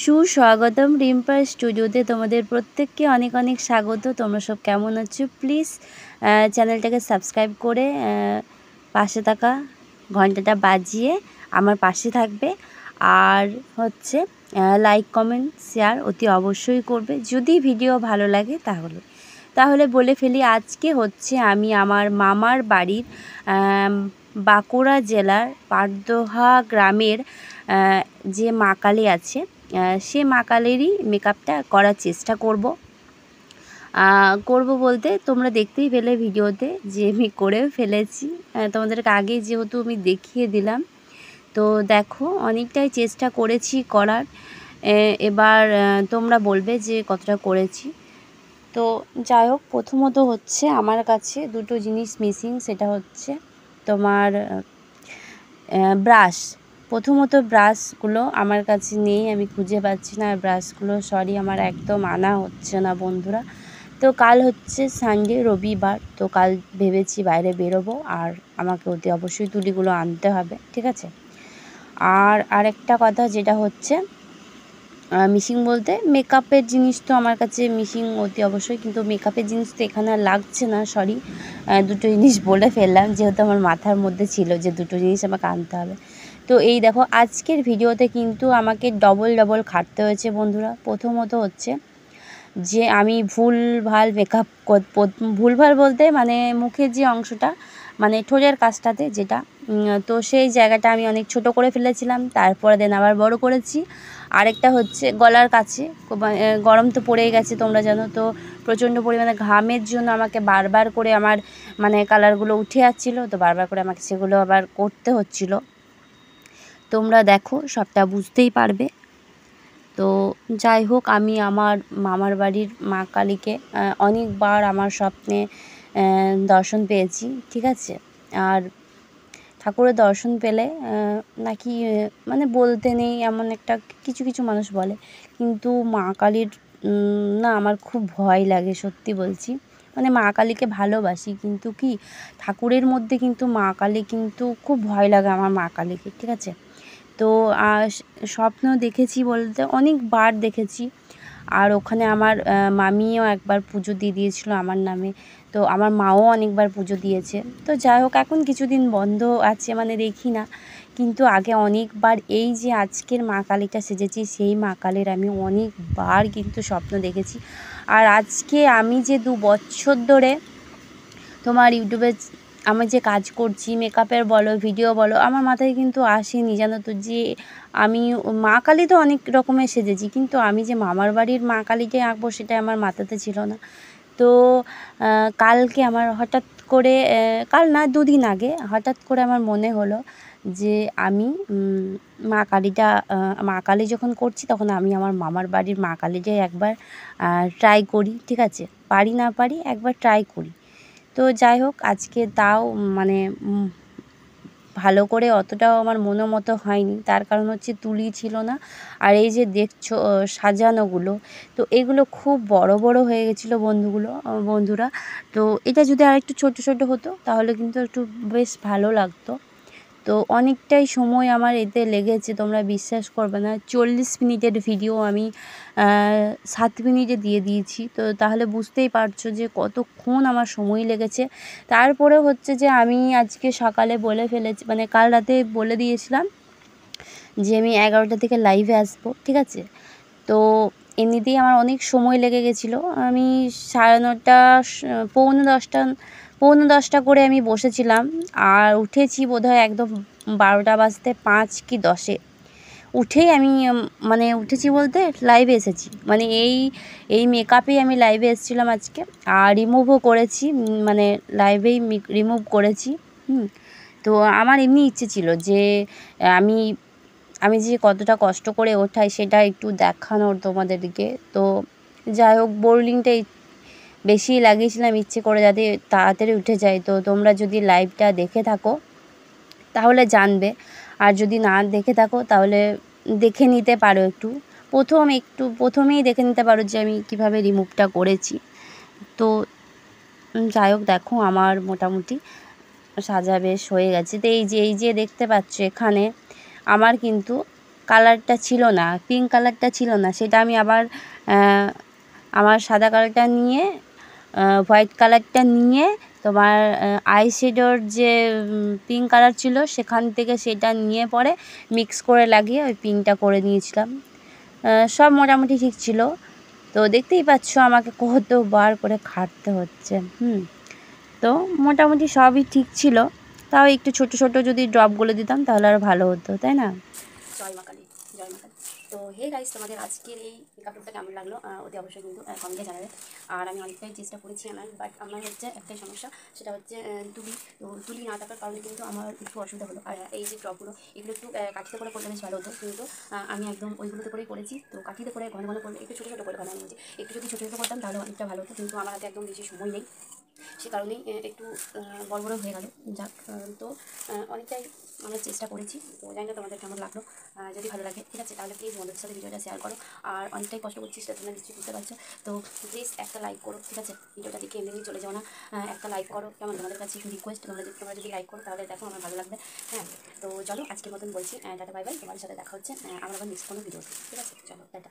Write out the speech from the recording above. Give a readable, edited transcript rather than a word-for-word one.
সুস্বাগতম রিম্পার স্টুডিওতে তোমাদের প্রত্যেককে অনেক অনেক স্বাগত। তোমরা সব কেমন আছো? প্লিজ চ্যানেলটাকে সাবস্ক্রাইব করে পাশে থাকা ঘন্টাটা বাজিয়ে আমার পাশে থাকবে। আর হচ্ছে লাইক কমেন্ট শেয়ার অতি অবশ্যই করবে যদি ভিডিও ভালো লাগে। তাহলে বলে ফেলি, আজকে হচ্ছে আমি আমার মামার বাড়ির বাঁকুড়া জেলার পাটদোহা গ্রামের যে মা কালী আছে সে মা কালীরই মেকআপটা করার চেষ্টা করব বলতে তোমরা দেখতেই পেলে ভিডিওতে যে আমি করে ফেলেছি। তোমাদেরকে আগে যেহেতু আমি দেখিয়ে দিলাম, তো দেখো অনেকটাই চেষ্টা করেছি করার। এবার তোমরা বলবে যে কতটা করেছি। তো যাই হোক, প্রথমত হচ্ছে আমার কাছে দুটো জিনিস মিসিং, সেটা হচ্ছে তোমার ব্রাশ। প্রথমত ব্রাশগুলো আমার কাছে নেই, আমি খুঁজে পাচ্ছি না। আর ব্রাশগুলো আমার একদম আনা হচ্ছে না বন্ধুরা। তো কাল হচ্ছে সানডে, রবিবার, তো কাল ভেবেছি বাইরে বেরোবো আর আমাকে অতি অবশ্যই তুলিগুলো আনতে হবে, ঠিক আছে। আর আরেকটা কথা যেটা হচ্ছে মিসিং বলতে মেকআপের জিনিস তো আমার কাছে মিসিং অতি অবশ্যই, কিন্তু মেকআপের জিনিস তো এখানে আর লাগছে না। সরি, দুটো জিনিস বলে ফেললাম যেহেতু আমার মাথার মধ্যে ছিল যে দুটো জিনিস আমাকে আনতে হবে। তো এই দেখো, আজকের ভিডিওতে কিন্তু আমাকে ডবল খাটতে হয়েছে বন্ধুরা। প্রথমত হচ্ছে যে আমি ভুলভাল মেকআপ ভুলভাল বলতে মানে মুখের যে অংশটা, মানে ঠোঁটের কাছটাতে যেটা, তো সেই জায়গাটা আমি অনেক ছোট করে ফেলেছিলাম, তারপরে দেন আবার বড় করেছি। আরেকটা হচ্ছে গলার কাছে, গরম তো পড়েই গেছে তোমরা জানো, তো প্রচণ্ড পরিমাণে ঘামের জন্য আমাকে বারবার করে আমার মানে কালারগুলো উঠে যাচ্ছিলো, তো বারবার করে আমাকে সেগুলো আবার করতে হচ্ছিলো। তোমরা দেখো সবটা বুঝতেই পারবে। তো যাই হোক, আমি আমার মামার বাড়ির মা কালীকে অনেকবার আমার স্বপ্নে দর্শন পেয়েছি, ঠিক আছে। আর ঠাকুরের দর্শন পেলে নাকি মানে বলতে নেই এমন একটা কিছু মানুষ বলে, কিন্তু মা কালীর না আমার খুব ভয় লাগে, সত্যি বলছি। মানে মা কালীকে ভালোবাসি, কিন্তু কি ঠাকুরের মধ্যে কিন্তু মা কালী কিন্তু খুব ভয় লাগে আমার মা কালীকে, ঠিক আছে। তো স্বপ্ন দেখেছি বলতে অনেকবার দেখেছি। আর ওখানে আমার মামিও একবার পুজো দিয়ে দিয়েছিলো আমার নামে, তো আমার মাও অনেকবার পুজো দিয়েছে। তো যাই হোক, এখন কিছুদিন বন্ধ আছে, মানে দেখি না, কিন্তু আগে অনেকবার এই যে আজকের মা কালীটা সেজেছি সেই মা কালীর আমি অনেকবার কিন্তু স্বপ্ন দেখেছি। আর আজকে আমি যে 2 বছর ধরে তোমার ইউটিউবে আমি যে কাজ করছি, মেকআপের বলো, ভিডিও বলো, আমার মাথায় কিন্তু আসেনি জানো তো যে আমি মা কালী তো অনেক রকমের সেজেছি, কিন্তু আমি যে মামার বাড়ির মা কালীটাই আঁকবো সেটা আমার মাথাতে ছিল না। তো কালকে আমার হঠাৎ করে, কাল না 2 দিন আগে হঠাৎ করে আমার মনে হলো যে আমি মা কালী যখন করছি তখন আমি আমার মামার বাড়ির মা কালীটাই একবার ট্রাই করি, ঠিক আছে। পারি না পারি একবার ট্রাই করি। তো যাই হোক, আজকে তাও মানে ভালো করে অতটাও আমার মতো হয়নি, তার কারণ হচ্ছে তুলি ছিল না। আর এই যে দেখছো সাজানোগুলো, তো এগুলো খুব বড় হয়ে গেছিলো বন্ধুরা। তো এটা যদি আরেকটু ছোট হতো তাহলে কিন্তু একটু বেশ ভালো লাগতো। তো অনেকটাই সময় আমার এতে লেগেছে, তোমরা বিশ্বাস করবে না, 40 মিনিটের ভিডিও আমি 7 মিনিটে দিয়ে দিয়েছি। তো তাহলে বুঝতেই পারছো যে কতক্ষণ আমার সময় লেগেছে। তারপরে হচ্ছে যে আমি আজকে সকালে বলে ফেলেছি, মানে কাল রাতে বলে দিয়েছিলাম যে আমি 11টা থেকে লাইভে আসবো, ঠিক আছে। তো এমনিতেই আমার অনেক সময় লেগে গেছিলো। আমি 9:30 পৌনে 10টা করে আমি বসেছিলাম, আর উঠেছি বোধহয় একদম 12টা বাজতে 5 কি 10-এ উঠেই আমি মানে উঠেছি বলতে লাইভে এসেছি, মানে এই মেকআপেই আমি লাইভে এসেছিলাম আজকে। আর রিমুভও করেছি, মানে লাইভেই রিমুভ করেছি। তো আমার এমনি ইচ্ছে ছিল যে আমি যে কতটা কষ্ট করে ওঠাই সেটা একটু দেখানোর তোমাদেরকে। তো যাই হোক, বোর্ডিংটা বেশি লাগিয়েছিলাম ইচ্ছে করে যাতে তাড়াতাড়ি উঠে যায়। তো তোমরা যদি লাইভটা দেখে থাকো তাহলে জানবে, আর যদি না দেখে থাকো তাহলে দেখে নিতে পারো একটু প্রথমেই দেখে নিতে পারো যে আমি কিভাবে রিমুভটা করেছি। তো যাই হোক, দেখো আমার মোটামুটি সাজা বেশ হয়ে গেছে। তো এই যে দেখতে পাচ্ছ এখানে আমার কিন্তু কালারটা ছিল না, পিঙ্ক কালারটা ছিল না, সেটা আমি আবার আমার সাদা কালারটা নিয়ে হোয়াইট কালারটা নিয়ে তোমার আইশ্যাডোর যে পিঙ্ক কালার ছিল সেখান থেকে সেটা নিয়ে পরে মিক্স করে লাগিয়ে ওই পিঙ্কটা করে নিয়েছিলাম। সব মোটামুটি ঠিক ছিল। তো দেখতেই পাচ্ছ আমাকে কতবার করে খাটতে হচ্ছে। তো মোটামুটি সবই ঠিক ছিল, তাও একটু ছোট ছোট যদি ড্রপগুলো দিতাম তাহলে আরও ভালো হতো, তাই না? জয় মা কালী, জয় মা কালী। তো হে গাইস, তোমাদের আজকের এই মেকআপ লুকটা কেমন লাগলো অতি অবশ্যই কিন্তু কমেন্টে জানাবে। আর আমি অনেকটাই চেষ্টা করেছি বাট আমার হচ্ছে একটাই সমস্যা, সেটা হচ্ছে তুলি না থাকার কারণে কিন্তু আমার একটু অসুবিধা হলো। আর এই যে ড্রপগুলো এগুলো একটু কাঠিতে করে করলে বেশ ভালো হতো, কিন্তু আমি একদম ওইগুলোতে করেই করেছি। তো কাঠিতে করে ঘন ঘন করলে একটু ছোটো ছোটো করে ঘন ঘন বলছি, একটু যদি ছোটো ছোটো করতাম তাহলে অনেকটা ভালো হতো, কিন্তু আমার হাতে একদম বেশি সময় নেই, সে কারণেই একটু বড় বড় হয়ে গেল। যাক, তো অনেকটাই আমরা চেষ্টা করেছি। তো জানি না তোমাদের কেমন লাগলো, যদি ভালো লাগে ঠিক আছে তাহলে প্লিজ বন্ধুদের সাথে ভিডিওটা শেয়ার করো। আর অনেকটাই কষ্ট করছি সেটা তোমরা নিশ্চয়ই বুঝতে পারছো। তো প্লিজ একটা লাইক করো, ঠিক আছে? ভিডিওটা দেখে এমনি চলে যাও না, একটা লাইক করো। কেমন তোমাদের কাছে একটু রিকোয়েস্ট, তোমরা যদি লাইক করো তাহলে দেখো আমার ভালো লাগবে। হ্যাঁ, তো চলো আজকের মতন বলছি টাটা বাই বাই। তোমাদের সাথে দেখা হচ্ছে আমার আবার নেক্সট কোনো ভিডিও, ঠিক আছে? চলো টাটা।